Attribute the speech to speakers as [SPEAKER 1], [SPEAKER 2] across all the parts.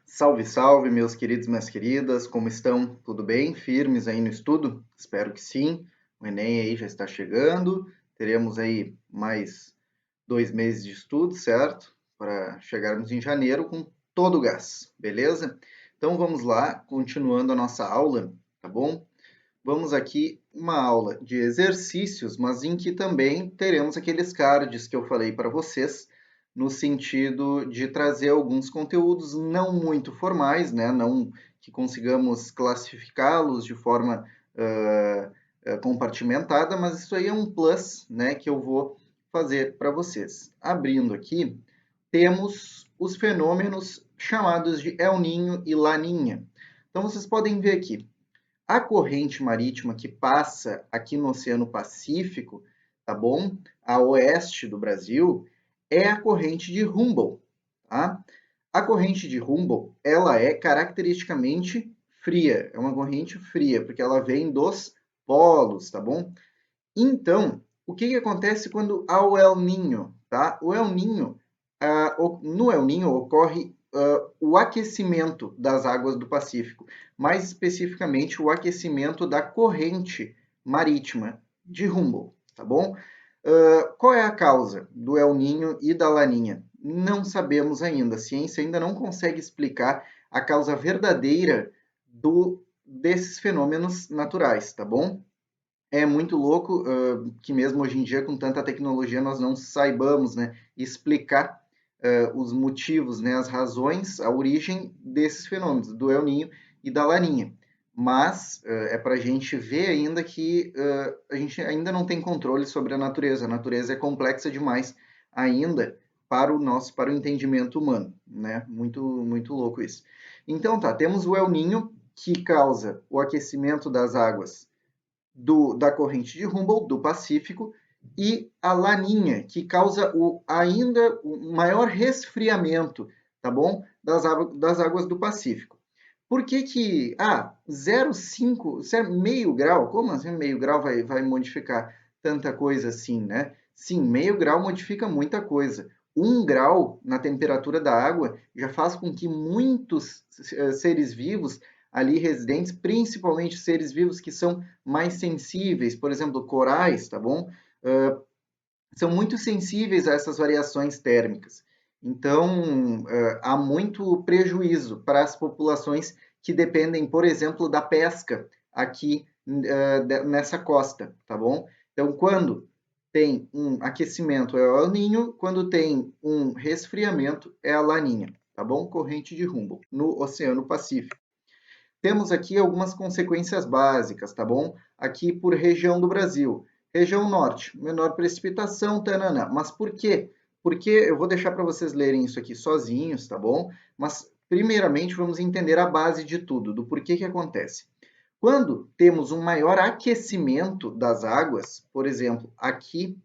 [SPEAKER 1] Salve, salve, meus queridos e minhas queridas, como estão? Tudo bem? Firmes aí no estudo? Espero que sim. O Enem aí já está chegando, teremos aí mais 2 meses de estudo, certo? Para chegarmos em janeiro com todo o gás, beleza? Então vamos lá, continuando a nossa aula, tá bom? Vamos aqui uma aula de exercícios, mas em que também teremos aqueles cards que eu falei para vocês, no sentido de trazer alguns conteúdos não muito formais, né? Não que consigamos classificá-los de forma compartimentada, mas isso aí é um plus, né? Que eu vou fazer para vocês. Abrindo aqui, temos os fenômenos chamados de El Ninho e Laninha. Então vocês podem ver aqui, a corrente marítima que passa aqui no Oceano Pacífico, tá bom? A oeste do Brasil, é a corrente de Humboldt, tá? A corrente de Humboldt, ela é caracteristicamente fria, é uma corrente fria, porque ela vem dos polos, tá bom? Então, o que acontece quando há o El Niño, tá? O El Niño, no El Niño ocorre o aquecimento das águas do Pacífico, mais especificamente o aquecimento da corrente marítima de Humboldt, tá bom? Qual é a causa do El Niño e da Laninha? Não sabemos ainda. A ciência ainda não consegue explicar a causa verdadeira desses fenômenos naturais, tá bom? É muito louco que mesmo hoje em dia, com tanta tecnologia, nós não saibamos, né, explicar os motivos, né, as razões, a origem desses fenômenos, do El Niño e da Laninha. Mas é para a gente ver ainda que a gente ainda não tem controle sobre a natureza. A natureza é complexa demais ainda para o entendimento humano, né? Muito louco isso. Então tá, temos o El Niño que causa o aquecimento das águas da corrente de Humboldt, do Pacífico, e a Laninha, que causa ainda o maior resfriamento, tá bom? Das águas do Pacífico. Por que que, 0,5, meio grau, como assim meio grau vai modificar tanta coisa assim, né? Sim, meio grau modifica muita coisa. 1 grau na temperatura da água já faz com que muitos seres vivos ali residentes, principalmente seres vivos que são mais sensíveis, por exemplo, corais, tá bom? São muito sensíveis a essas variações térmicas. Então, há muito prejuízo para as populações que dependem, por exemplo, da pesca aqui nessa costa, tá bom? Então, quando tem um aquecimento é o El Niño, quando tem um resfriamento é a Laninha, tá bom? Corrente de Humboldt no Oceano Pacífico. Temos aqui algumas consequências básicas, tá bom? Aqui por região do Brasil. Região norte, menor precipitação, tanana. Mas por quê? Porque eu vou deixar para vocês lerem isso aqui sozinhos, tá bom? Mas primeiramente vamos entender a base de tudo, do porquê que acontece. Quando temos um maior aquecimento das águas, por exemplo, aqui,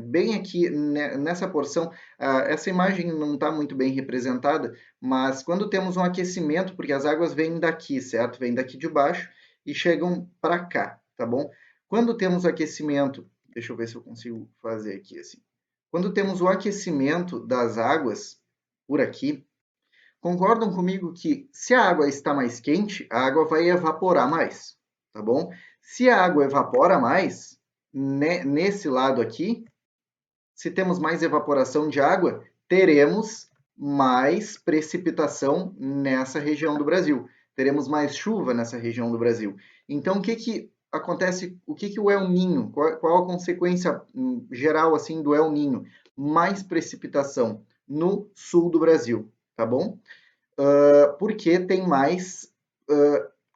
[SPEAKER 1] bem aqui nessa porção, essa imagem não está muito bem representada, mas quando temos um aquecimento, porque as águas vêm daqui, certo? Vêm daqui de baixo e chegam para cá, tá bom? Quando temos o aquecimento, deixa eu ver se eu consigo fazer aqui assim. Quando temos o aquecimento das águas por aqui, concordam comigo que se a água está mais quente, a água vai evaporar mais, tá bom? Se a água evapora mais, nesse lado aqui, se temos mais evaporação de água, teremos mais precipitação nessa região do Brasil. Teremos mais chuva nessa região do Brasil. Então, o que que acontece? O que que o El Niño? Qual a consequência geral assim do El Niño? Mais precipitação no sul do Brasil, tá bom? Porque tem mais,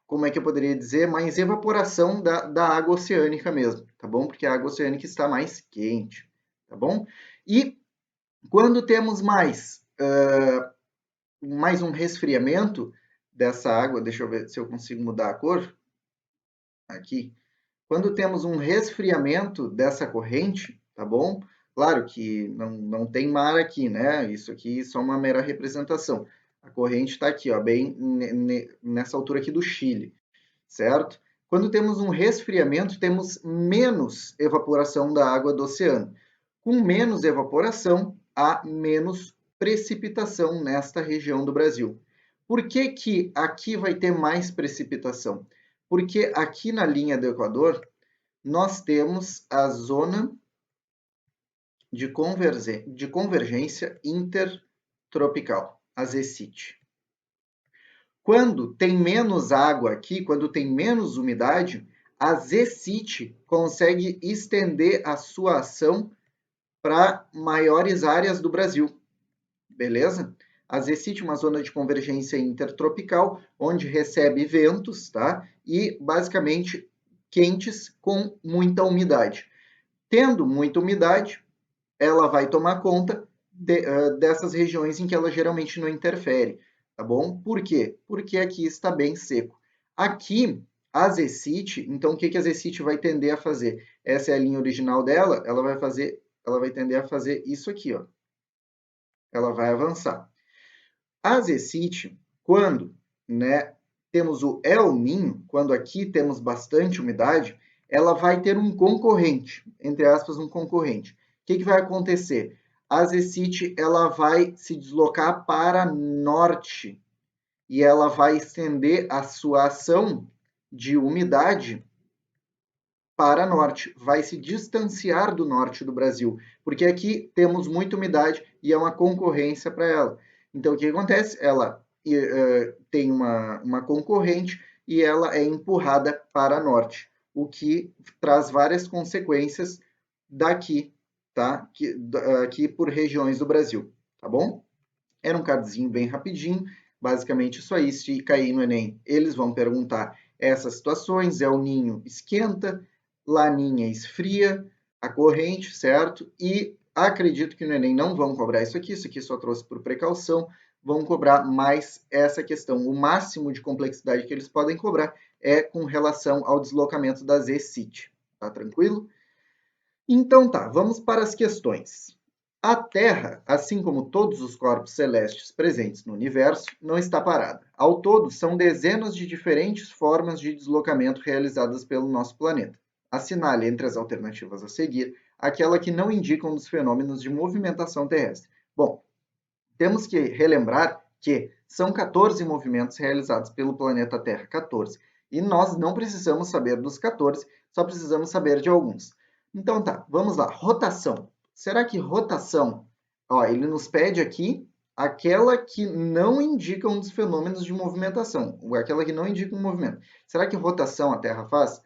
[SPEAKER 1] como é que eu poderia dizer, mais evaporação da água oceânica mesmo, tá bom? Porque a água oceânica está mais quente, tá bom? E quando temos mais um resfriamento dessa água, deixa eu ver se eu consigo mudar a cor aqui. Quando temos um resfriamento dessa corrente, tá bom? Claro que não tem mar aqui, né? Isso aqui é só uma mera representação. A corrente está aqui, ó, bem nessa altura aqui do Chile, certo? Quando temos um resfriamento, temos menos evaporação da água do oceano. Com menos evaporação, há menos precipitação nesta região do Brasil. Por que que aqui vai ter mais precipitação? Porque aqui na linha do Equador, nós temos a zona de convergência intertropical, a ZCIT. Quando tem menos água aqui, quando tem menos umidade, a ZCIT consegue estender a sua ação para maiores áreas do Brasil, beleza? A ZCIT é uma zona de convergência intertropical, onde recebe ventos, tá? E basicamente quentes com muita umidade. Tendo muita umidade, ela vai tomar conta dessas regiões em que ela geralmente não interfere, tá bom? Por quê? Porque aqui está bem seco. Aqui, a ZCIT, então o que a ZCIT vai tender a fazer? Essa é a linha original dela, ela vai tender a fazer isso aqui, ó. Ela vai avançar. A ZCIT, quando, né, temos o El Niño, quando aqui temos bastante umidade, ela vai ter um concorrente, entre aspas, um concorrente. O que vai acontecer? A ZCIT ela vai se deslocar para norte e ela vai estender a sua ação de umidade para norte, vai se distanciar do norte do Brasil, porque aqui temos muita umidade e é uma concorrência para ela. Então, o que acontece? Ela tem uma concorrente e ela é empurrada para norte, o que traz várias consequências daqui, tá? Aqui por regiões do Brasil, tá bom? Era um cardzinho bem rapidinho, basicamente isso aí. Se cair no Enem, eles vão perguntar essas situações: El Niño esquenta, Laninha esfria a corrente, certo? E acredito que no Enem não vão cobrar isso aqui só trouxe por precaução, vão cobrar mais essa questão. O máximo de complexidade que eles podem cobrar é com relação ao deslocamento da ZCIT, tá tranquilo? Então tá, vamos para as questões. A Terra, assim como todos os corpos celestes presentes no universo, não está parada. Ao todo, são dezenas de diferentes formas de deslocamento realizadas pelo nosso planeta. Assinale entre as alternativas a seguir aquela que não indica um dos fenômenos de movimentação terrestre. Bom, temos que relembrar que são 14 movimentos realizados pelo planeta Terra, 14. E nós não precisamos saber dos 14, só precisamos saber de alguns. Então tá, vamos lá. Rotação. Será que rotação, ó, ele nos pede aqui aquela que não indica um dos fenômenos de movimentação, aquela que não indica um movimento. Será que rotação a Terra faz?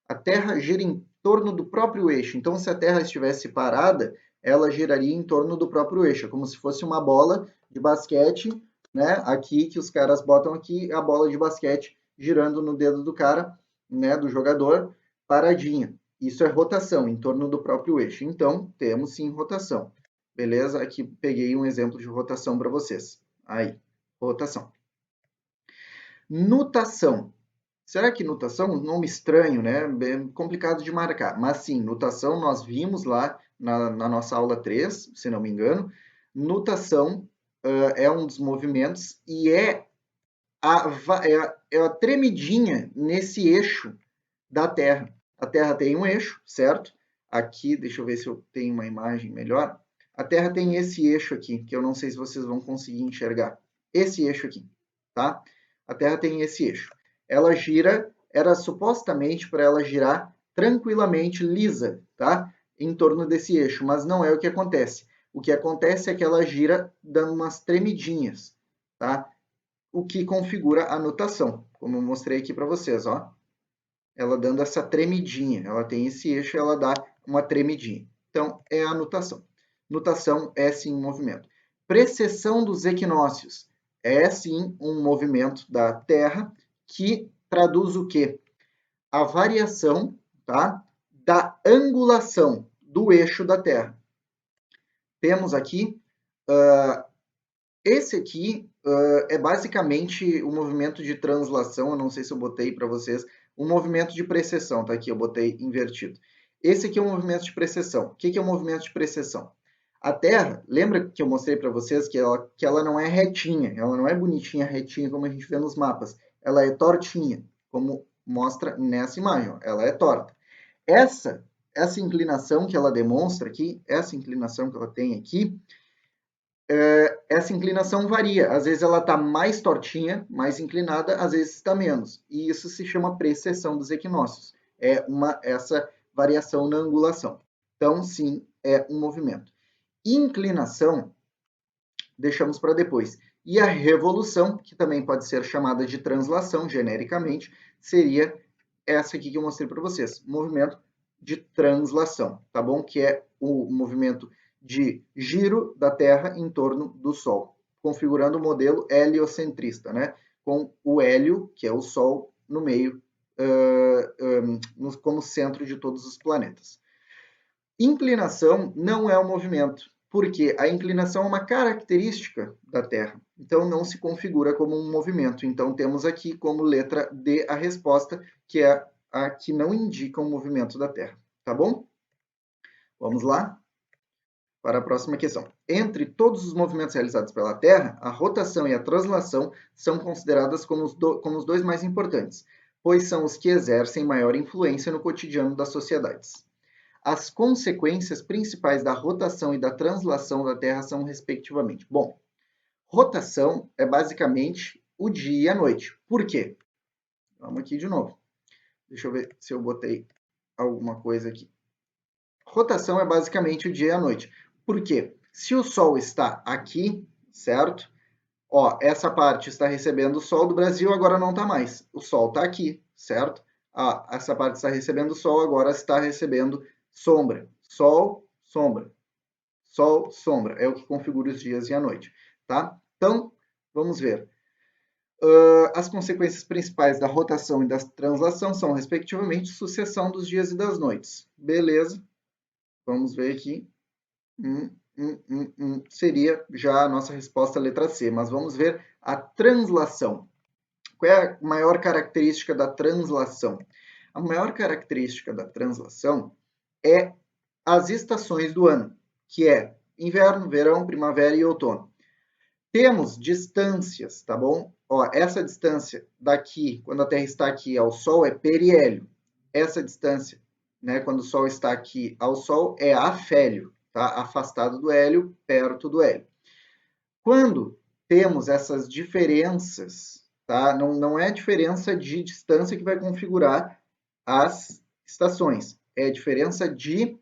[SPEAKER 1] A Terra gira em torno do próprio eixo. Então, se a Terra estivesse parada, ela giraria em torno do próprio eixo, como se fosse uma bola de basquete, né? Aqui que os caras botam aqui a bola de basquete girando no dedo do cara, né, do jogador, paradinha. Isso é rotação, em torno do próprio eixo. Então, temos sim rotação. Beleza? Aqui peguei um exemplo de rotação para vocês. Aí, rotação. Nutação. Será que nutação? Um nome estranho, né? Bem complicado de marcar. Mas sim, nutação nós vimos lá na nossa aula 3, se não me engano. Nutação é um dos movimentos e é a tremidinha nesse eixo da Terra. A Terra tem um eixo, certo? Aqui, deixa eu ver se eu tenho uma imagem melhor. A Terra tem esse eixo aqui, que eu não sei se vocês vão conseguir enxergar. Esse eixo aqui, tá? A Terra tem esse eixo. Ela gira, era supostamente para ela girar tranquilamente, lisa, tá? Em torno desse eixo, mas não é o que acontece. O que acontece é que ela gira dando umas tremidinhas, tá? O que configura a nutação, como eu mostrei aqui para vocês, ó. Ela dando essa tremidinha, ela tem esse eixo, ela dá uma tremidinha. Então, é a nutação. Nutação é sim um movimento. Precessão dos equinócios é sim um movimento da Terra que traduz o quê? A variação, tá, da angulação do eixo da Terra. Temos aqui esse aqui é basicamente o movimento de translação, eu não sei se eu botei para vocês, um movimento de precessão, tá aqui, eu botei invertido. Esse aqui é um movimento de precessão. O que é um movimento de precessão? A Terra, lembra que eu mostrei para vocês que ela não é retinha, ela não é bonitinha, retinha como a gente vê nos mapas, ela é tortinha, como mostra nessa imagem, ó, ela é torta. Essa inclinação que ela demonstra aqui, essa inclinação que ela tem aqui, essa inclinação varia. Às vezes ela está mais tortinha, mais inclinada, às vezes está menos. E isso se chama precessão dos equinócios. É essa variação na angulação. Então, sim, é um movimento. Inclinação, deixamos para depois. E a revolução, que também pode ser chamada de translação, genericamente, seria essa aqui que eu mostrei para vocês. Movimento de translação, tá bom? Que é o movimento de giro da Terra em torno do Sol, configurando o modelo heliocentrista, né? Com o hélio, que é o Sol, no meio, como centro de todos os planetas. Inclinação não é um movimento, porque a inclinação é uma característica da Terra, então não se configura como um movimento. Então temos aqui como letra D a resposta, que é a que não indica um movimento da Terra, tá bom? Vamos lá para a próxima questão. Entre todos os movimentos realizados pela Terra, a rotação e a translação são consideradas como os dois mais importantes, pois são os que exercem maior influência no cotidiano das sociedades. As consequências principais da rotação e da translação da Terra são, respectivamente. Bom, rotação é basicamente o dia e a noite. Por quê? Vamos aqui de novo. Deixa eu ver se eu botei alguma coisa aqui. Rotação é basicamente o dia e a noite. Por quê? Se o Sol está aqui, certo? Ó, essa parte está recebendo o Sol do Brasil, agora não está mais. O Sol está aqui, certo? Ah, essa parte está recebendo o Sol, agora está recebendo sombra. Sol, sombra. Sol, sombra. É o que configura os dias e a noite, tá? Então, vamos ver. As consequências principais da rotação e da translação são, respectivamente, sucessão dos dias e das noites. Beleza. Vamos ver aqui. Seria já a nossa resposta letra C, mas vamos ver a translação. Qual é a maior característica da translação? A maior característica da translação é as estações do ano, que é inverno, verão, primavera e outono. Temos distâncias, tá bom? Ó, essa distância daqui, quando a Terra está aqui ao Sol, é periélio. Essa distância, né, quando o Sol está aqui ao Sol, é afélio, tá? Afastado do hélio, perto do hélio. Quando temos essas diferenças, tá? Não é a diferença de distância que vai configurar as estações, é a diferença de...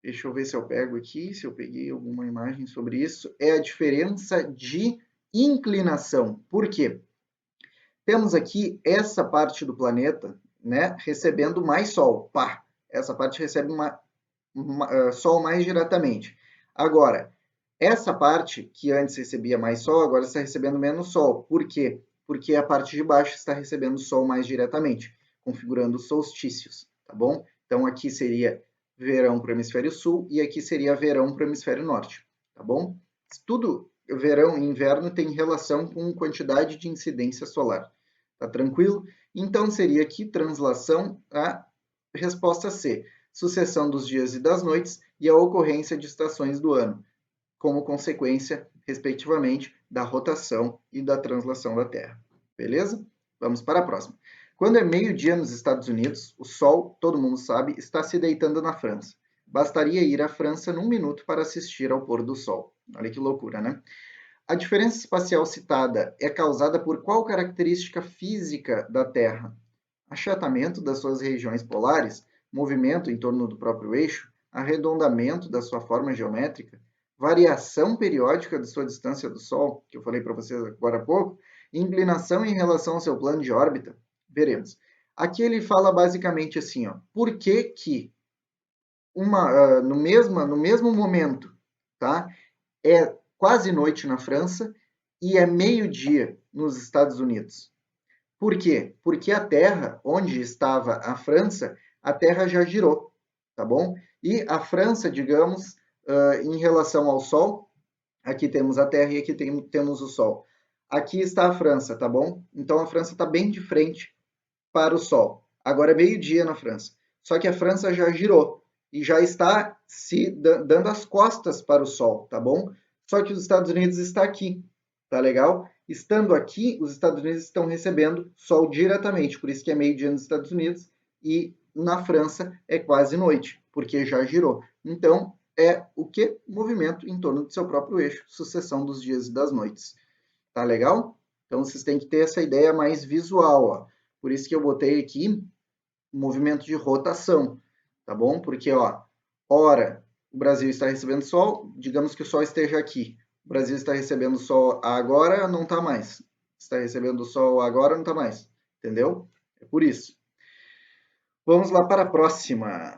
[SPEAKER 1] Deixa eu ver se eu pego aqui, se eu peguei alguma imagem sobre isso. É a diferença de inclinação. Por quê? Temos aqui essa parte do planeta, né, recebendo mais Sol. Pá, essa parte recebe Sol mais diretamente. Agora, essa parte que antes recebia mais Sol, agora está recebendo menos Sol. Por quê? Porque a parte de baixo está recebendo Sol mais diretamente, configurando os solstícios, tá bom? Então, aqui seria verão para o hemisfério sul e aqui seria verão para o hemisfério norte, tá bom? Tudo verão e inverno tem relação com quantidade de incidência solar, tá tranquilo? Então, seria aqui translação a resposta C, sucessão dos dias e das noites e a ocorrência de estações do ano, como consequência, respectivamente, da rotação e da translação da Terra. Beleza? Vamos para a próxima. Quando é meio-dia nos Estados Unidos, o Sol, todo mundo sabe, está se deitando na França. Bastaria ir à França num minuto para assistir ao pôr do Sol. Olha que loucura, né? A diferença espacial citada é causada por qual característica física da Terra? Achatamento das suas regiões polares, movimento em torno do próprio eixo, arredondamento da sua forma geométrica, variação periódica de sua distância do Sol, que eu falei para vocês agora há pouco, inclinação em relação ao seu plano de órbita. Veremos. Aqui ele fala basicamente assim, ó, por que que no mesmo momento, tá, é quase noite na França e é meio-dia nos Estados Unidos. Por quê? Porque a Terra, onde estava a França, a Terra já girou, tá bom? E a França, digamos, em relação ao Sol, aqui temos a Terra e aqui temos o Sol. Aqui está a França, tá bom? Então a França está bem de frente para o Sol. Agora é meio-dia na França. Só que a França já girou e já está se dando as costas para o Sol, tá bom? Só que os Estados Unidos está aqui, tá legal? Estando aqui, os Estados Unidos estão recebendo Sol diretamente, por isso que é meio-dia nos Estados Unidos e na França é quase noite, porque já girou. Então, é o quê? Movimento em torno do seu próprio eixo, sucessão dos dias e das noites. Tá legal? Então vocês têm que ter essa ideia mais visual, ó. Por isso que eu botei aqui movimento de rotação, tá bom? Porque, ó, ora o Brasil está recebendo Sol, digamos que o Sol esteja aqui. O Brasil está recebendo Sol agora, não está mais. Está recebendo Sol agora, não está mais. Entendeu? É por isso. Vamos lá para a próxima.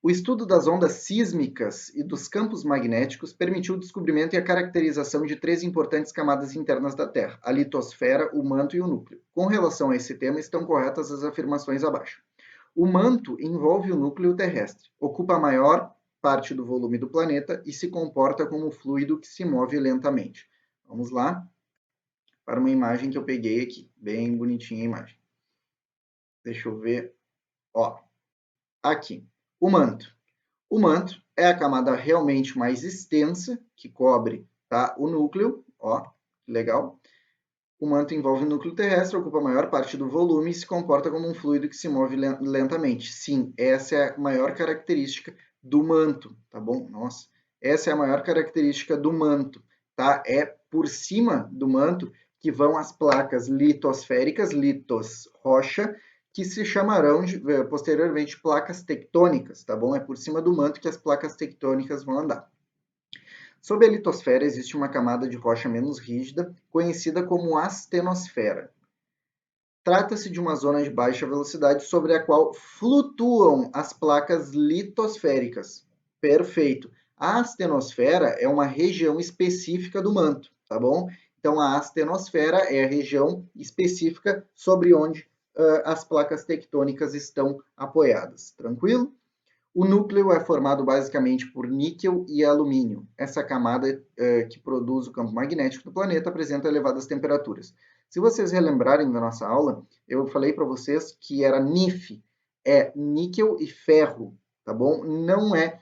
[SPEAKER 1] O estudo das ondas sísmicas e dos campos magnéticos permitiu o descobrimento e a caracterização de três importantes camadas internas da Terra: a litosfera, o manto e o núcleo. Com relação a esse tema, estão corretas as afirmações abaixo. O manto envolve o núcleo terrestre, ocupa a maior parte do volume do planeta e se comporta como fluido que se move lentamente. Vamos lá para uma imagem que eu peguei aqui, bem bonitinha a imagem. Deixa eu ver, ó, aqui, o manto. O manto é a camada realmente mais extensa que cobre, tá, o núcleo, ó, legal. O manto envolve o núcleo terrestre, ocupa a maior parte do volume e se comporta como um fluido que se move lentamente. Sim, essa é a maior característica do manto, tá bom? Nossa, essa é a maior característica do manto, tá? É por cima do manto que vão as placas litosféricas, litos, rocha, que se chamarão posteriormente placas tectônicas, tá bom? É por cima do manto que as placas tectônicas vão andar. Sob a litosfera existe uma camada de rocha menos rígida, conhecida como astenosfera. Trata-se de uma zona de baixa velocidade sobre a qual flutuam as placas litosféricas. Perfeito. A astenosfera é uma região específica do manto, tá bom? Então, a astenosfera é a região específica sobre onde as placas tectônicas estão apoiadas. Tranquilo? O núcleo é formado basicamente por níquel e alumínio. Essa camada que produz o campo magnético do planeta apresenta elevadas temperaturas. Se vocês relembrarem da nossa aula, eu falei para vocês que era NiF, é níquel e ferro, tá bom? Não é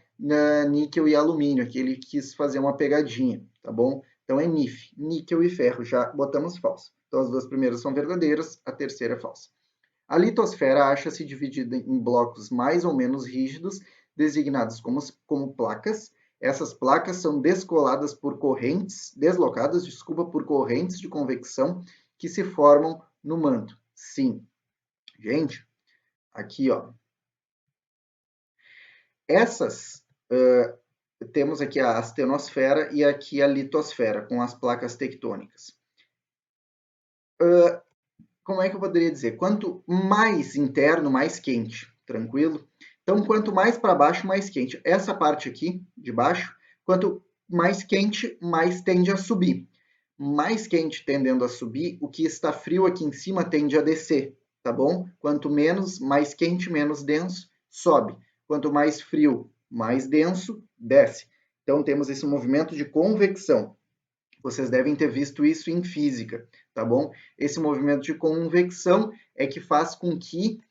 [SPEAKER 1] níquel e alumínio, aqui ele quis fazer uma pegadinha, tá bom? Então é NiF, níquel e ferro, já botamos falso. Então as duas primeiras são verdadeiras, a terceira é falsa. A litosfera acha-se dividida em blocos mais ou menos rígidos, designados como placas. Essas placas são deslocadas por correntes de convecção que se formam no manto. Sim. Gente, aqui, ó. Temos aqui a astenosfera e aqui a litosfera, com as placas tectônicas. Como é que eu poderia dizer? Quanto mais interno, mais quente, tranquilo? Então, quanto mais para baixo, mais quente. Essa parte aqui, de baixo, quanto mais quente, mais tende a subir. Mais quente tendendo a subir, o que está frio aqui em cima tende a descer, tá bom? Quanto menos, mais quente, menos denso, sobe. Quanto mais frio, mais denso, desce. Então, temos esse movimento de convecção. Vocês devem ter visto isso em física, tá bom? Esse movimento de convecção é que faz com que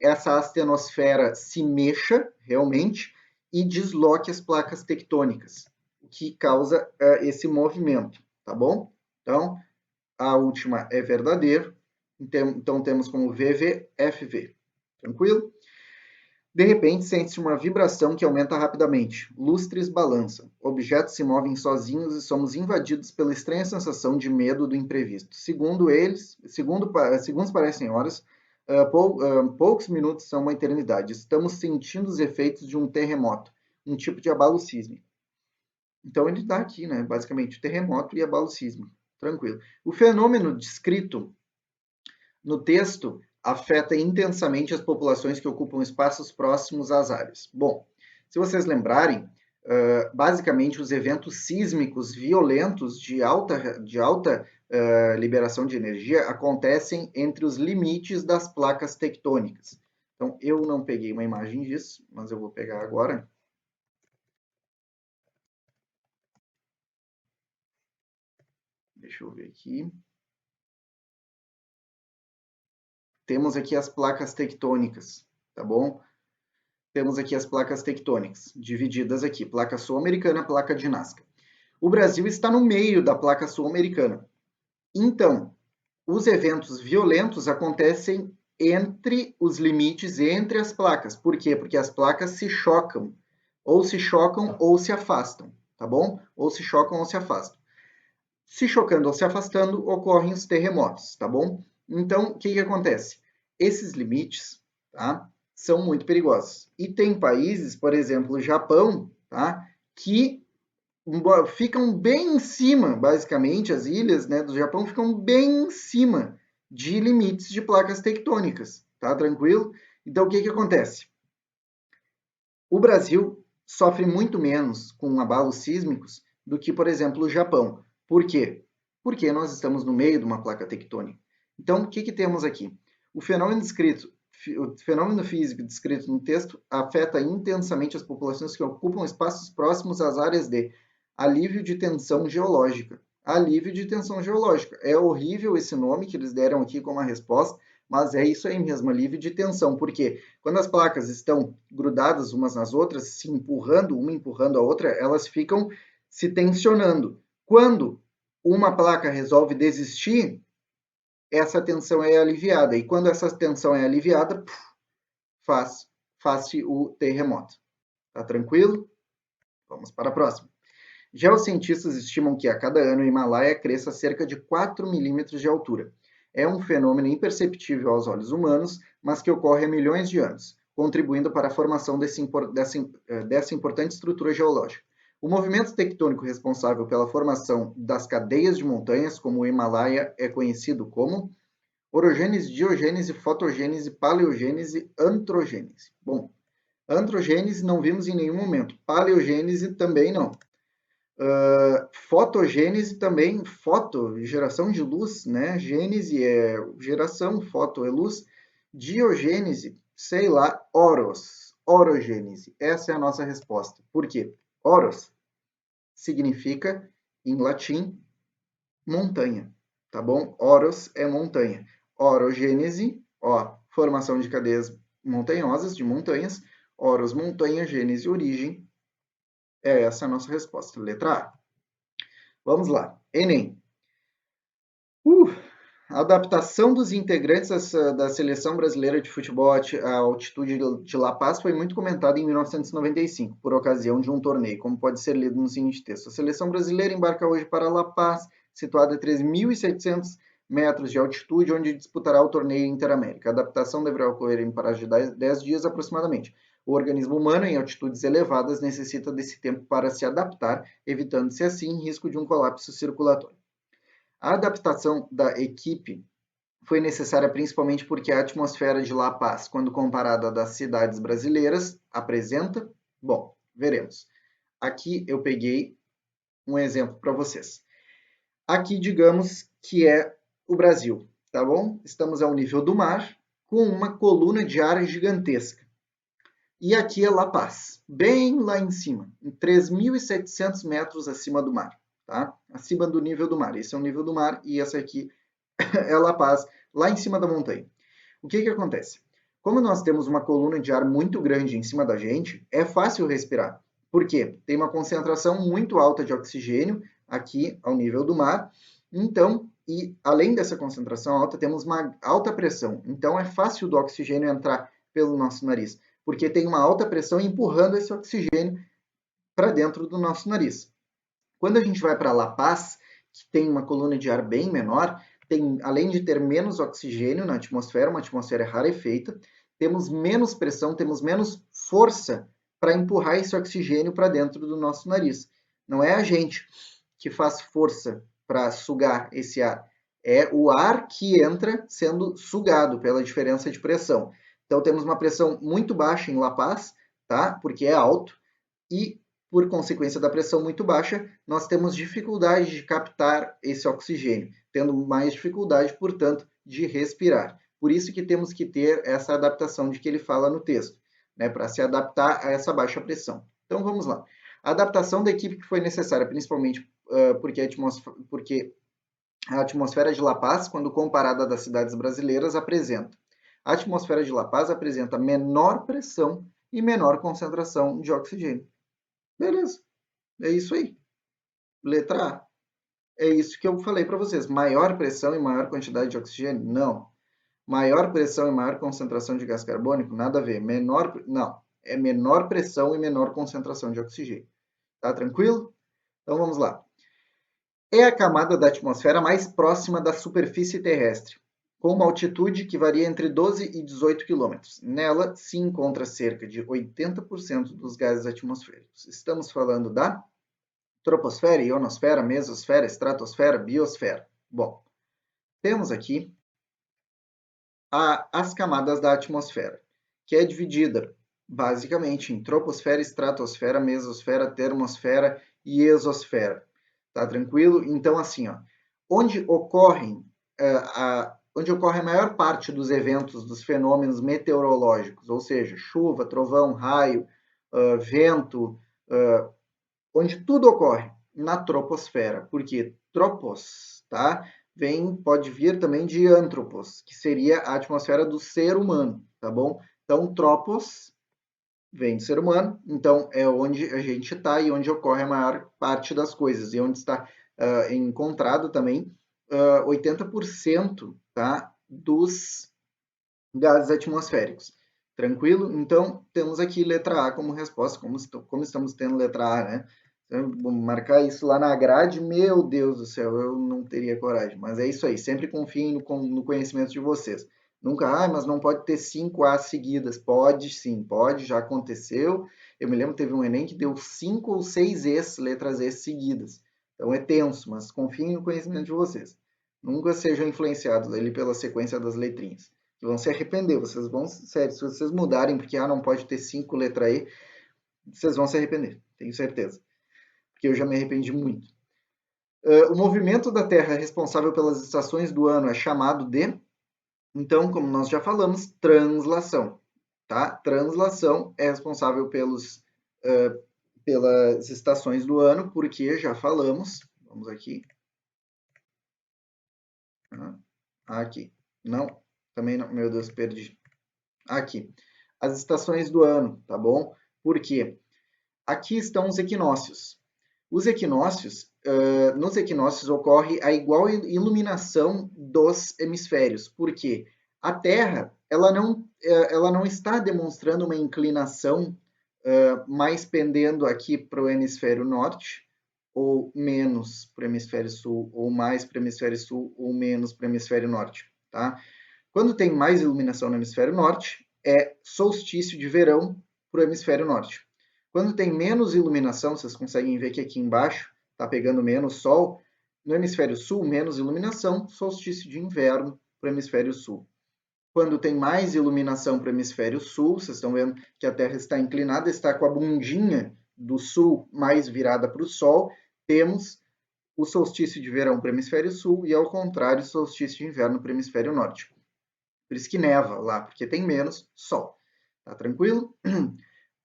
[SPEAKER 1] essa astenosfera se mexa realmente e desloque as placas tectônicas, o que causa esse movimento, tá bom? Então, a última é verdadeiro, então temos como VVFV, tranquilo? De repente, sente-se uma vibração que aumenta rapidamente. Lustres balançam. Objetos se movem sozinhos e somos invadidos pela estranha sensação de medo do imprevisto. Segundo segundos parecem horas, poucos minutos são uma eternidade. Estamos sentindo os efeitos de um terremoto, um tipo de abalo sísmico. Então ele está aqui, né? Basicamente, terremoto e abalo sísmico. Tranquilo. O fenômeno descrito no texto afeta intensamente as populações que ocupam espaços próximos às áreas. Bom, se vocês lembrarem, basicamente os eventos sísmicos violentos de alta liberação de energia acontecem entre os limites das placas tectônicas. Então, eu não peguei uma imagem disso, mas eu vou pegar agora. Deixa eu ver aqui. Temos aqui as placas tectônicas, tá bom? Temos aqui as placas tectônicas, divididas aqui, placa sul-americana, placa de Nazca. O Brasil está no meio da placa sul-americana. Então, os eventos violentos acontecem entre os limites, entre as placas. Por quê? Porque as placas se chocam Ou se chocam ou se afastam, tá bom? Ou se chocam ou se afastam. Se chocando ou se afastando, ocorrem os terremotos, tá bom? Então, o que que acontece? Esses limites, tá, são muito perigosos. E tem países, por exemplo, o Japão, tá, que ficam bem em cima, basicamente, as ilhas, né, do Japão ficam bem em cima de limites de placas tectônicas, tá tranquilo? Então, o que que acontece? O Brasil sofre muito menos com abalos sísmicos do que, por exemplo, o Japão. Por quê? Porque nós estamos no meio de uma placa tectônica. Então, o que que temos aqui? O fenômeno físico descrito no texto afeta intensamente as populações que ocupam espaços próximos às áreas de alívio de tensão geológica. Alívio de tensão geológica. É horrível esse nome que eles deram aqui como a resposta, mas é isso aí mesmo, alívio de tensão. Por quê? Quando as placas estão grudadas umas nas outras, se empurrando, uma empurrando a outra, elas ficam se tensionando. Quando uma placa resolve desistir, essa tensão é aliviada. E quando essa tensão é aliviada, faz-se o terremoto. Tá tranquilo? Vamos para a próxima. Geocientistas estimam que a cada ano o Himalaia cresça cerca de 4 milímetros de altura. É um fenômeno imperceptível aos olhos humanos, mas que ocorre há milhões de anos, contribuindo para a formação dessa importante estrutura geológica. O movimento tectônico responsável pela formação das cadeias de montanhas, como o Himalaia, é conhecido como orogênese, diogênese, fotogênese, paleogênese, antrogênese. Bom, antrogênese não vimos em nenhum momento, paleogênese também não. Fotogênese também, foto, geração de luz, né? Gênese é geração, foto é luz. Diogênese, sei lá, orogênese. Essa é a nossa resposta. Por quê? Oros significa, em latim, montanha, tá bom? Oros é montanha. Orogênese, ó, formação de cadeias montanhosas, de montanhas. Oros, montanha, gênese, origem. É essa a nossa resposta. Letra A. Vamos lá. Enem. A adaptação dos integrantes da seleção brasileira de futebol à altitude de La Paz foi muito comentada em 1995, por ocasião de um torneio, como pode ser lido no seguinte texto. A seleção brasileira embarca hoje para La Paz, situada a 3.700 metros de altitude, onde disputará o torneio Interamérica. A adaptação deverá ocorrer em prazo de 10 dias aproximadamente. O organismo humano em altitudes elevadas necessita desse tempo para se adaptar, evitando-se assim risco de um colapso circulatório. A adaptação da equipe foi necessária principalmente porque a atmosfera de La Paz, quando comparada à das cidades brasileiras, apresenta... Bom, veremos. Aqui eu peguei um exemplo para vocês. Aqui, digamos que é o Brasil, tá bom? Estamos ao nível do mar, com uma coluna de ar gigantesca. E aqui é La Paz, bem lá em cima, em 3.700 metros acima do mar, tá? Acima do nível do mar. Esse é o nível do mar e essa aqui é La Paz, lá em cima da montanha. O que que acontece? Como nós temos uma coluna de ar muito grande em cima da gente, é fácil respirar. Por quê? Tem uma concentração muito alta de oxigênio aqui ao nível do mar. Então, e além dessa concentração alta, temos uma alta pressão. Então, é fácil do oxigênio entrar pelo nosso nariz, porque tem uma alta pressão empurrando esse oxigênio para dentro do nosso nariz. Quando a gente vai para La Paz, que tem uma coluna de ar bem menor, além de ter menos oxigênio na atmosfera, uma atmosfera rarefeita, temos menos pressão, temos menos força para empurrar esse oxigênio para dentro do nosso nariz. Não é a gente que faz força para sugar esse ar, é o ar que entra sendo sugado pela diferença de pressão. Então temos uma pressão muito baixa em La Paz, tá? Porque é alto, e por consequência da pressão muito baixa, nós temos dificuldade de captar esse oxigênio, tendo mais dificuldade, portanto, de respirar. Por isso que temos que ter essa adaptação de que ele fala no texto, né, para se adaptar a essa baixa pressão. Então vamos lá. A adaptação da equipe que foi necessária, principalmente porque a atmosfera de La Paz, quando comparada das cidades brasileiras, apresenta. A atmosfera de La Paz apresenta menor pressão e menor concentração de oxigênio. Beleza, é isso aí. Letra A. É isso que eu falei para vocês. Maior pressão e maior quantidade de oxigênio? Não. Maior pressão e maior concentração de gás carbônico? Nada a ver. Menor? Não. é menor pressão e menor concentração de oxigênio. Tá tranquilo? Então vamos lá. É a camada da atmosfera mais próxima da superfície terrestre, com uma altitude que varia entre 12 e 18 km. Nela se encontra cerca de 80% dos gases atmosféricos. Estamos falando da troposfera, ionosfera, mesosfera, estratosfera, biosfera. Bom, temos aqui as camadas da atmosfera, que é dividida basicamente em troposfera, estratosfera, mesosfera, termosfera e exosfera. Tá tranquilo? Então, assim, ó, onde ocorre a maior parte dos eventos, dos fenômenos meteorológicos, ou seja, chuva, trovão, raio, vento, onde tudo ocorre na troposfera, porque tropos, tá? Pode vir também de antropos, que seria a atmosfera do ser humano, tá bom? Então, tropos vem do ser humano, então é onde a gente está e onde ocorre a maior parte das coisas, e onde está encontrado também 80%, tá, dos gases atmosféricos. Tranquilo? Então, temos aqui letra A como resposta, como estamos tendo letra A, né? Então, vamos marcar isso lá na grade. Meu Deus do céu, eu não teria coragem. Mas é isso aí, sempre confiem no conhecimento de vocês. Nunca, mas não pode ter 5 A seguidas. Pode sim, pode, já aconteceu. Eu me lembro que teve um Enem que deu 5 ou 6 Es, letras E seguidas. Então é tenso, mas confiem no conhecimento de vocês. Nunca sejam influenciados ali pela sequência das letrinhas. Que vão se arrepender, vocês vão, sério, se vocês mudarem, porque não pode ter 5 letra E, vocês vão se arrepender, tenho certeza. Porque eu já me arrependi muito. O movimento da Terra responsável pelas estações do ano é chamado de, então, como nós já falamos, translação. Tá? Translação é responsável pelas estações do ano, porque já falamos, vamos aqui, aqui, não, também não, meu Deus, perdi, aqui, as estações do ano, tá bom? Por quê? Aqui estão os equinócios. Os equinócios, nos equinócios ocorre a igual iluminação dos hemisférios, porque a Terra ela não está demonstrando uma inclinação mais pendendo aqui para o hemisfério norte, ou menos para o hemisfério sul, ou mais para o hemisfério sul, ou menos para o hemisfério norte. Tá? Quando tem mais iluminação no hemisfério norte, é solstício de verão para o hemisfério norte. Quando tem menos iluminação, vocês conseguem ver que aqui embaixo está pegando menos sol, no hemisfério sul, menos iluminação, solstício de inverno para o hemisfério sul. Quando tem mais iluminação para o hemisfério sul, vocês estão vendo que a Terra está inclinada, está com a bundinha do sul mais virada para o sol, temos o solstício de verão para o hemisfério sul e, ao contrário, o solstício de inverno para o hemisfério norte. Por isso que neva lá, porque tem menos sol. Tá tranquilo?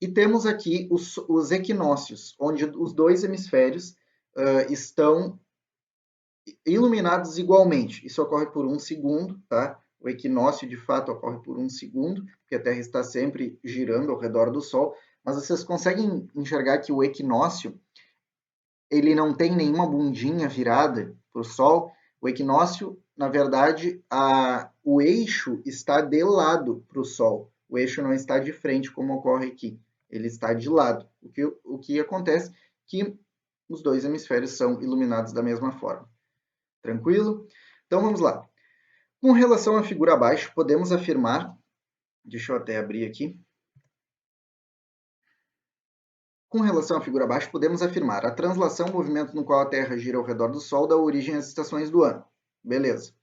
[SPEAKER 1] E temos aqui os equinócios, onde os dois hemisférios estão iluminados igualmente. Isso ocorre por 1 segundo, tá? O equinócio, de fato, ocorre por 1 segundo, porque a Terra está sempre girando ao redor do Sol. Mas vocês conseguem enxergar que o equinócio, ele não tem nenhuma bundinha virada para o Sol. O equinócio, na verdade, o eixo está de lado para o Sol. O eixo não está de frente, como ocorre aqui. Ele está de lado. O que acontece que os dois hemisférios são iluminados da mesma forma. Tranquilo? Então vamos lá. Com relação à figura abaixo, podemos afirmar, deixa eu até abrir aqui. Com relação à figura abaixo, podemos afirmar a translação, movimento no qual a Terra gira ao redor do Sol, dá origem às estações do ano. Beleza.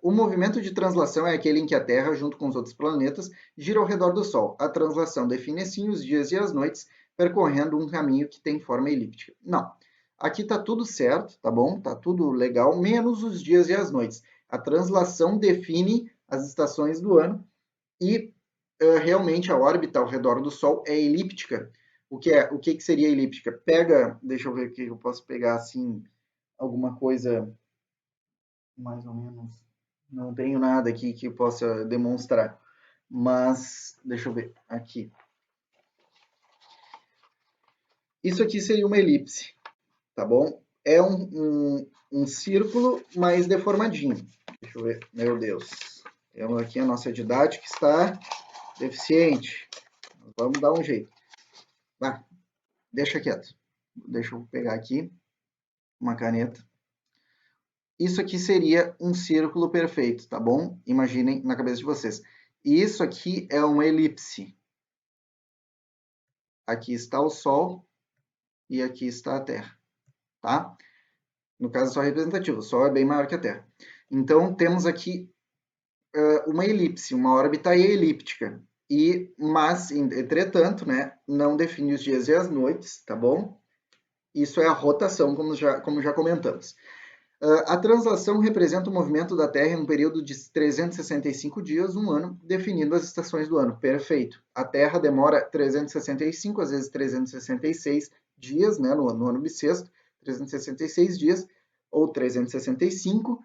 [SPEAKER 1] O movimento de translação é aquele em que a Terra, junto com os outros planetas, gira ao redor do Sol. A translação define assim os dias e as noites, percorrendo um caminho que tem forma elíptica. Não. Aqui está tudo certo, tá bom? Está tudo legal, menos os dias e as noites. A translação define as estações do ano e realmente a órbita ao redor do Sol é elíptica. O que seria elíptica? Deixa eu ver aqui, eu posso pegar assim alguma coisa mais ou menos. Não tenho nada aqui que eu possa demonstrar, mas deixa eu ver aqui. Isso aqui seria uma elipse, tá bom? É um círculo mais deformadinho. Deixa eu ver, meu Deus. Temos aqui a nossa didática está deficiente. Vamos dar um jeito. Vai, deixa quieto. Deixa eu pegar aqui uma caneta. Isso aqui seria um círculo perfeito, tá bom? Imaginem na cabeça de vocês. E isso aqui é uma elipse. Aqui está o Sol e aqui está a Terra, tá? No caso, só representativo. O Sol é bem maior que a Terra. Então, temos aqui uma elipse, uma órbita elíptica. Mas, entretanto, né, não define os dias e as noites, tá bom? Isso é a rotação, como já comentamos. A translação representa o movimento da Terra em um período de 365 dias, um ano, definindo as estações do ano. Perfeito. A Terra demora 365, às vezes 366 dias, né, no ano bissexto, 366 dias, ou 365,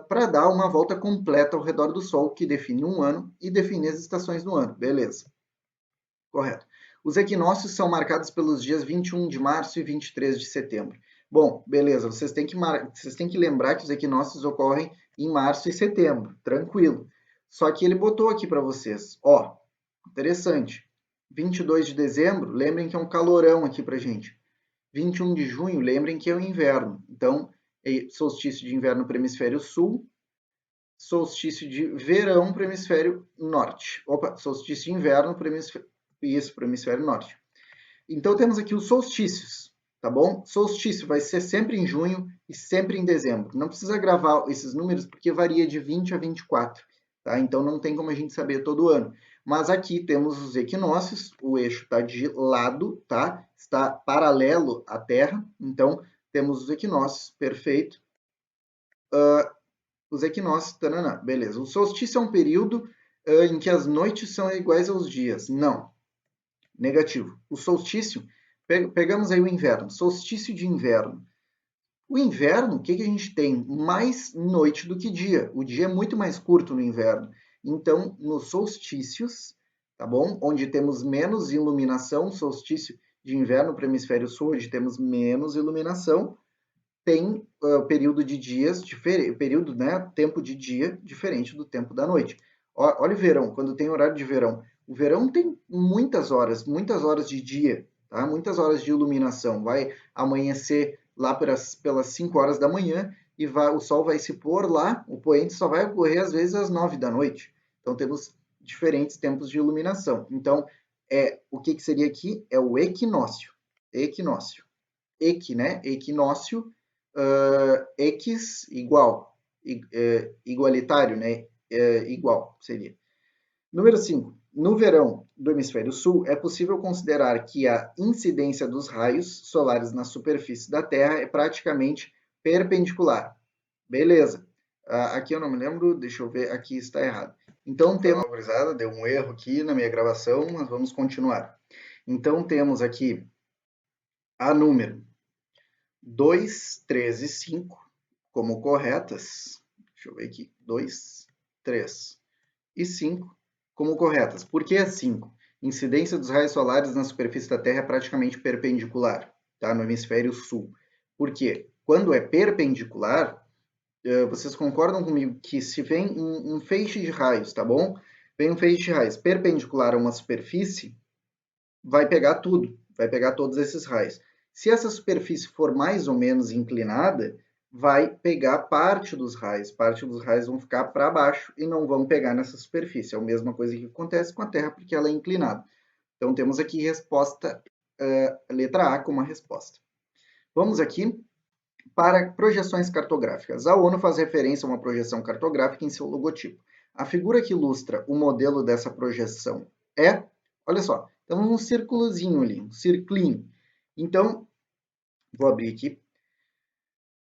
[SPEAKER 1] para dar uma volta completa ao redor do Sol, que define um ano e define as estações do ano. Beleza. Correto. Os equinócios são marcados pelos dias 21 de março e 23 de setembro. Bom, beleza, vocês têm que lembrar que os equinócios ocorrem em março e setembro, tranquilo. Só que ele botou aqui para vocês, ó, interessante. 22 de dezembro, lembrem que é um calorão aqui para gente. 21 de junho, lembrem que é o inverno. Então, é solstício de inverno para o hemisfério sul, solstício de verão para o hemisfério norte. Opa, solstício de inverno para o hemisfério norte. Então, temos aqui os solstícios, tá bom? Solstício vai ser sempre em junho e sempre em dezembro. Não precisa gravar esses números porque varia de 20 a 24, tá? Então, não tem como a gente saber todo ano. Mas aqui temos os equinócios, o eixo está de lado, tá? Está paralelo à Terra, então temos os equinócios, perfeito. Os equinócios, taranã, beleza. O solstício é um período em que as noites são iguais aos dias. Não, negativo. O solstício, pegamos aí o inverno, solstício de inverno. O inverno, o que a gente tem? Mais noite do que dia. O dia é muito mais curto no inverno. Então, nos solstícios, tá bom? Onde temos menos iluminação, solstício de inverno para o hemisfério sul, onde temos menos iluminação, tem período de dias diferente, período, né, tempo de dia diferente do tempo da noite. Olha o verão, quando tem horário de verão. O verão tem muitas horas de dia, tá? Muitas horas de iluminação. Vai amanhecer lá pelas 5 horas da manhã e o sol vai se pôr lá, o poente só vai ocorrer às vezes às 9 da noite. Então temos diferentes tempos de iluminação. Então, o que seria aqui? É o equinócio. Equinócio. Né? Equinócio, equis igual, igualitário, né? Igual seria. Número 5. No verão do hemisfério sul, é possível considerar que a incidência dos raios solares na superfície da Terra é praticamente perpendicular. Beleza. Aqui eu não me lembro, deixa eu ver, aqui está errado. Então temos, deu um erro aqui na minha gravação, mas vamos continuar. Então temos aqui a número 2, 3 e 5 como corretas. Deixa eu ver aqui. 2, 3 e 5 como corretas. Por que a 5? Incidência dos raios solares na superfície da Terra é praticamente perpendicular, tá? No hemisfério sul. Por quê? Quando é perpendicular, vocês concordam comigo que se vem um feixe de raios, tá bom? Vem um feixe de raios perpendicular a uma superfície, vai pegar tudo, vai pegar todos esses raios. Se essa superfície for mais ou menos inclinada, vai pegar parte dos raios vão ficar para baixo e não vão pegar nessa superfície. É a mesma coisa que acontece com a Terra, porque ela é inclinada. Então, temos aqui resposta, letra A como a resposta. Vamos aqui para projeções cartográficas. A ONU faz referência a uma projeção cartográfica em seu logotipo. A figura que ilustra o modelo dessa projeção é, olha só, temos um círculozinho ali, um circlinho. Então, vou abrir aqui.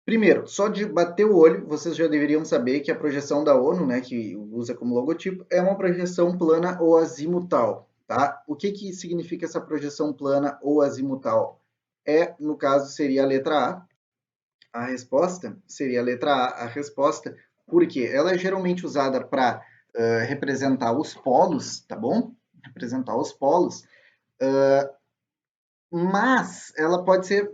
[SPEAKER 1] Primeiro, só de bater o olho, vocês já deveriam saber que a projeção da ONU, né, que usa como logotipo, é uma projeção plana ou azimutal, tá? O que significa essa projeção plana ou azimutal? No caso, seria a letra A resposta seria a letra A, a resposta, porque ela é geralmente usada para representar os polos, tá bom? Representar os polos, mas ela pode ser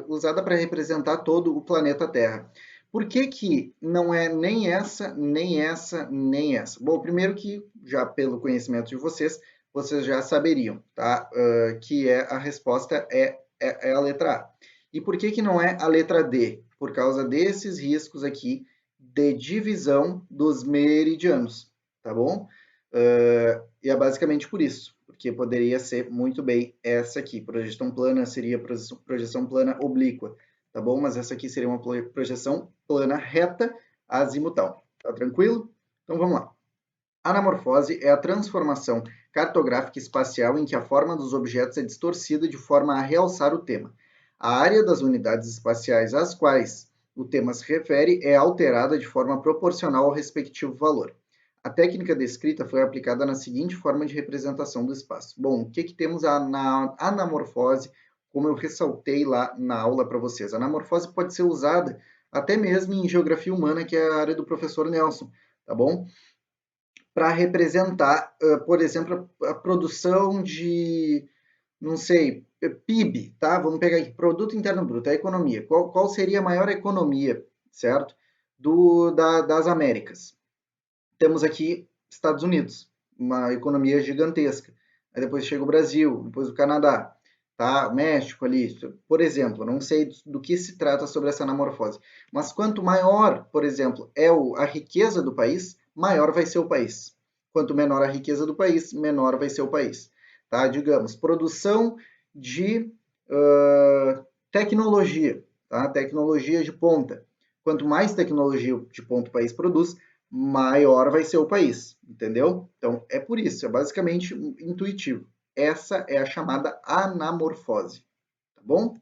[SPEAKER 1] usada para representar todo o planeta Terra. Por que não é nem essa, nem essa, nem essa? Bom, primeiro que, já pelo conhecimento de vocês, vocês já saberiam, tá? Que a resposta é a letra A. E por que não é a letra D? Por causa desses riscos aqui de divisão dos meridianos, tá bom? E é basicamente por isso, porque poderia ser muito bem essa aqui. Projeção plana seria projeção plana oblíqua, tá bom? Mas essa aqui seria uma projeção plana reta azimutal, tá tranquilo? Então vamos lá. Anamorfose é a transformação cartográfica espacial em que a forma dos objetos é distorcida de forma a realçar o tema. A área das unidades espaciais às quais o tema se refere é alterada de forma proporcional ao respectivo valor. A técnica descrita foi aplicada na seguinte forma de representação do espaço. Bom, o que temos na anamorfose, como eu ressaltei lá na aula para vocês? A anamorfose pode ser usada até mesmo em geografia humana, que é a área do professor Nelson, tá bom? Para representar, por exemplo, a produção de, não sei, PIB, tá? Vamos pegar aqui, Produto Interno Bruto, a economia. Qual seria a maior economia, certo? Das Américas. Temos aqui Estados Unidos, uma economia gigantesca. Aí depois chega o Brasil, depois o Canadá, tá? O México ali, por exemplo. Não sei do que se trata sobre essa anamorfose. Mas quanto maior, por exemplo, é a riqueza do país, maior vai ser o país. Quanto menor a riqueza do país, menor vai ser o país. Tá? Digamos, produção de tecnologia, tá? Tecnologia de ponta. Quanto mais tecnologia de ponta o país produz, maior vai ser o país, entendeu? Então, é por isso, é basicamente intuitivo. Essa é a chamada anamorfose, tá bom?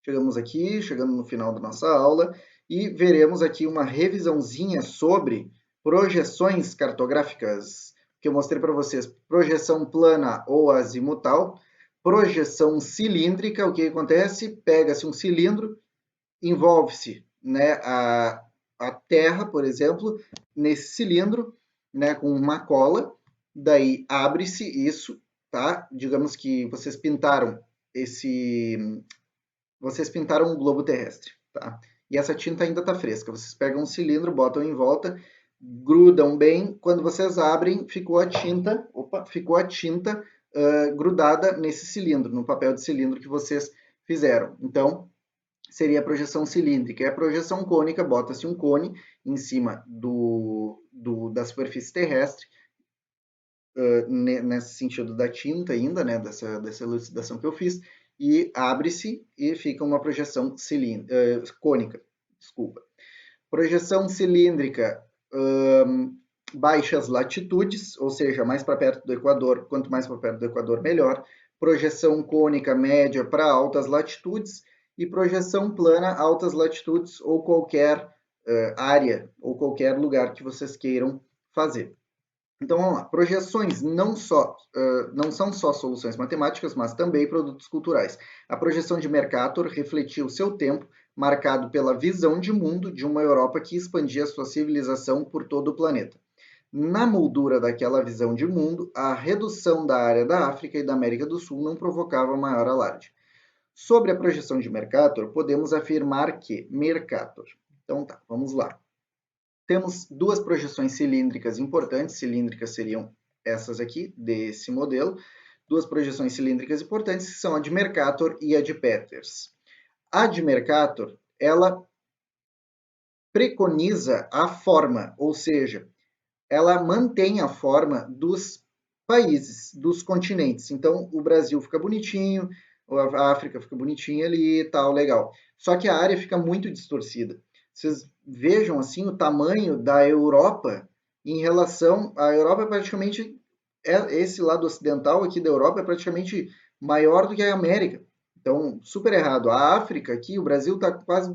[SPEAKER 1] Chegamos aqui, chegando no final da nossa aula, e veremos aqui uma revisãozinha sobre projeções cartográficas, que eu mostrei para vocês, projeção plana ou azimutal, projeção cilíndrica, o que acontece? Pega-se um cilindro, envolve-se, né, a terra, por exemplo, nesse cilindro, né, com uma cola, daí abre-se isso, tá? Digamos que vocês pintaram um globo terrestre, tá? E essa tinta ainda está fresca. Vocês pegam um cilindro, botam em volta, grudam bem. Quando vocês abrem, ficou a tinta grudada nesse cilindro, no papel de cilindro que vocês fizeram. Então, seria a projeção cilíndrica. E a projeção cônica, bota-se um cone em cima da superfície terrestre, nesse sentido da tinta ainda, né, dessa elucidação que eu fiz, e abre-se e fica uma projeção cônica. Desculpa. Projeção cilíndrica, baixas latitudes, ou seja, mais para perto do Equador, quanto mais para perto do Equador, melhor. Projeção cônica média para altas latitudes e projeção plana, altas latitudes ou qualquer área ou qualquer lugar que vocês queiram fazer. Então vamos lá, projeções não são só soluções matemáticas, mas também produtos culturais. A projeção de Mercator refletiu seu tempo, marcado pela visão de mundo de uma Europa que expandia sua civilização por todo o planeta. Na moldura daquela visão de mundo, a redução da área da África e da América do Sul não provocava maior alarde. Sobre a projeção de Mercator, podemos afirmar que Mercator. Então tá, vamos lá. Temos duas projeções cilíndricas importantes, cilíndricas seriam essas aqui, desse modelo, duas projeções cilíndricas importantes, que são a de Mercator e a de Peters. A de Mercator, ela preconiza a forma, ou seja, ela mantém a forma dos países, dos continentes. Então, o Brasil fica bonitinho, a África fica bonitinha ali e tal, legal. Só que a área fica muito distorcida. Vocês vejam assim o tamanho da Europa em relação à Europa, praticamente esse lado ocidental aqui da Europa é praticamente maior do que a América. Então, super errado. A África aqui, o Brasil está quase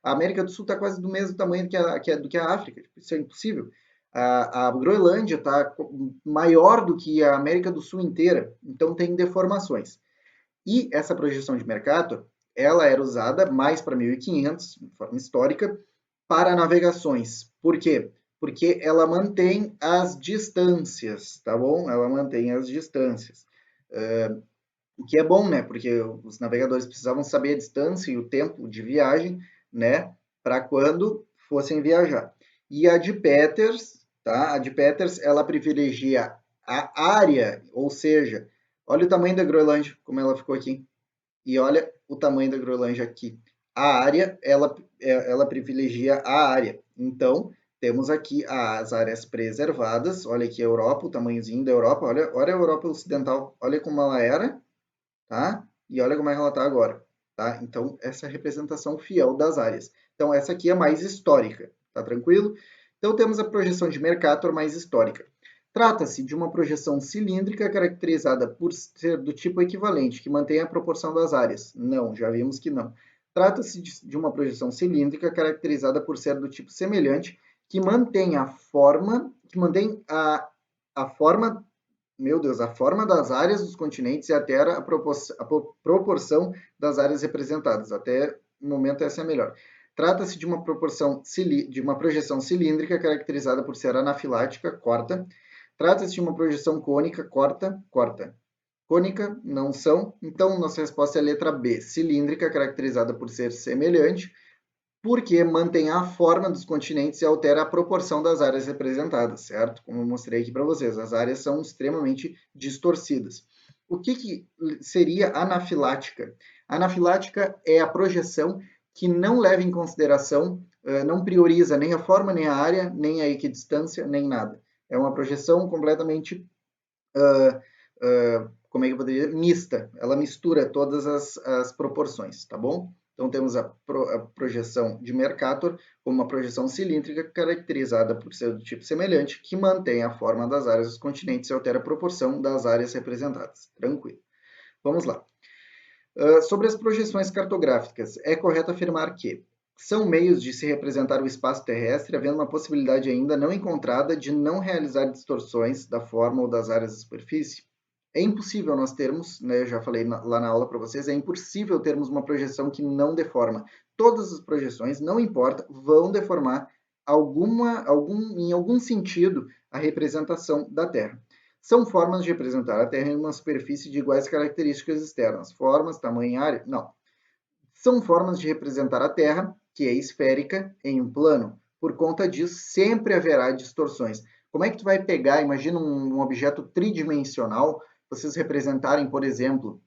[SPEAKER 1] a América do Sul está quase do mesmo tamanho do que a África. Isso é impossível. A Groenlândia está maior do que a América do Sul inteira, então tem deformações. E essa projeção de Mercator, ela era usada mais para 1500, de forma histórica, para navegações. Por quê? Porque ela mantém as distâncias, tá bom? Ela mantém as distâncias. O que é bom, né? Porque os navegadores precisavam saber a distância e o tempo de viagem, né? Para quando fossem viajar. E a de Peters, tá? A de Peters, ela privilegia a área, ou seja, olha o tamanho da Groenlândia, como ela ficou aqui, e olha o tamanho da Groenlândia aqui. A área, ela privilegia a área. Então, temos aqui as áreas preservadas. Olha aqui a Europa, o tamanhozinho da Europa. Olha a Europa Ocidental. Olha como ela era, tá? E olha como é que ela está agora, tá? Então, essa é a representação fiel das áreas. Então, essa aqui é mais histórica, tá tranquilo? Então, temos a projeção de Mercator mais histórica. Trata-se de uma projeção cilíndrica caracterizada por ser do tipo equivalente, que mantém a proporção das áreas. Não, já vimos que não. Trata-se de uma projeção cilíndrica caracterizada por ser do tipo semelhante, que mantém a forma, a forma, meu Deus, a forma das áreas dos continentes e altera a proporção das áreas representadas. Até o momento essa é a melhor. Trata-se de uma projeção cilíndrica caracterizada por ser anafilática, corta. Trata-se de uma projeção cônica, corta, corta. Cônica, não são. Então, nossa resposta é a letra B, cilíndrica, caracterizada por ser semelhante, porque mantém a forma dos continentes e altera a proporção das áreas representadas, certo? Como eu mostrei aqui para vocês, as áreas são extremamente distorcidas. O que seria anafilática? Anafilática é a projeção que não leva em consideração, não prioriza nem a forma, nem a área, nem a equidistância, nem nada. É uma projeção completamente, como é que eu poderia dizer? Mista. Ela mistura todas as proporções, tá bom? Então, temos a projeção de Mercator como uma projeção cilíndrica caracterizada por ser do tipo semelhante, que mantém a forma das áreas dos continentes e altera a proporção das áreas representadas. Tranquilo. Vamos lá. Sobre as projeções cartográficas, é correto afirmar que são meios de se representar o espaço terrestre, havendo uma possibilidade ainda não encontrada de não realizar distorções da forma ou das áreas da superfície? É impossível nós termos, né, eu já falei lá na aula para vocês, é impossível termos uma projeção que não deforma. Todas as projeções, não importa, vão deformar em algum sentido a representação da Terra. São formas de representar a Terra em uma superfície de iguais características externas. Formas, tamanho e área? Não. São formas de representar a Terra, que é esférica, em um plano. Por conta disso, sempre haverá distorções. Como é que tu vai pegar, imagina um objeto tridimensional, vocês representarem, por exemplo,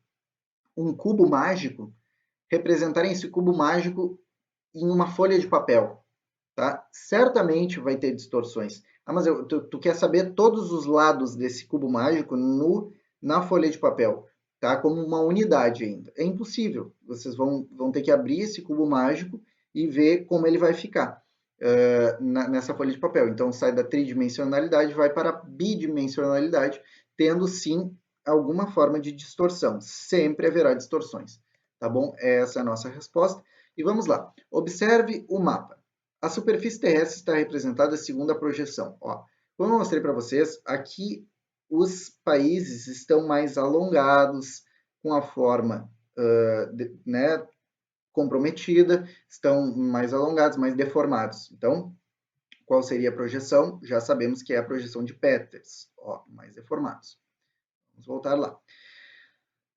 [SPEAKER 1] um cubo mágico, representarem esse cubo mágico em uma folha de papel, tá? Certamente vai ter distorções. Ah, mas tu quer saber todos os lados desse cubo mágico na folha de papel, tá? Como uma unidade ainda. É impossível. Vocês vão ter que abrir esse cubo mágico e ver como ele vai ficar nessa folha de papel. Então, sai da tridimensionalidade, vai para a bidimensionalidade, tendo sim alguma forma de distorção. Sempre haverá distorções, tá bom? Essa é a nossa resposta. E vamos lá. Observe o mapa. A superfície terrestre está representada segundo a projeção. Ó, como eu mostrei para vocês, aqui os países estão mais alongados, com a forma né, comprometida, estão mais alongados, mais deformados. Então, qual seria a projeção? Já sabemos que é a projeção de Peters, ó, mais deformados. Vamos voltar lá.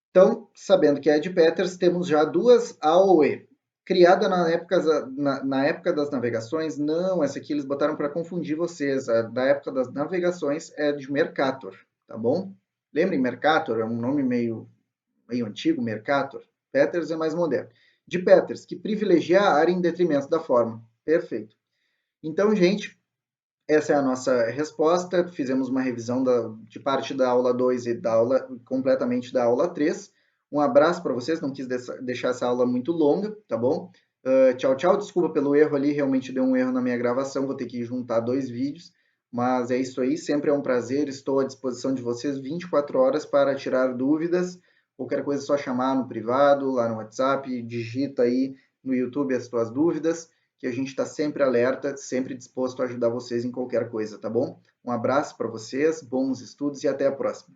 [SPEAKER 1] Então, sabendo que é de Peters, temos já duas AOE. Criada na época das navegações, não, essa aqui eles botaram para confundir vocês. A da época das navegações é de Mercator, tá bom? Lembrem, Mercator é um nome meio antigo, Mercator. Peters é mais moderno. De Peters, que privilegia a área em detrimento da forma. Perfeito. Então, gente, essa é a nossa resposta. Fizemos uma revisão de parte da aula 2 e completamente da aula 3. Um abraço para vocês, não quis deixar essa aula muito longa, tá bom? Tchau, tchau. Desculpa pelo erro ali, realmente deu um erro na minha gravação, vou ter que juntar 2 vídeos. Mas é isso aí, sempre é um prazer, estou à disposição de vocês 24 horas para tirar dúvidas. Qualquer coisa é só chamar no privado, lá no WhatsApp, digita aí no YouTube as tuas dúvidas, que a gente está sempre alerta, sempre disposto a ajudar vocês em qualquer coisa, tá bom? Um abraço para vocês, bons estudos e até a próxima.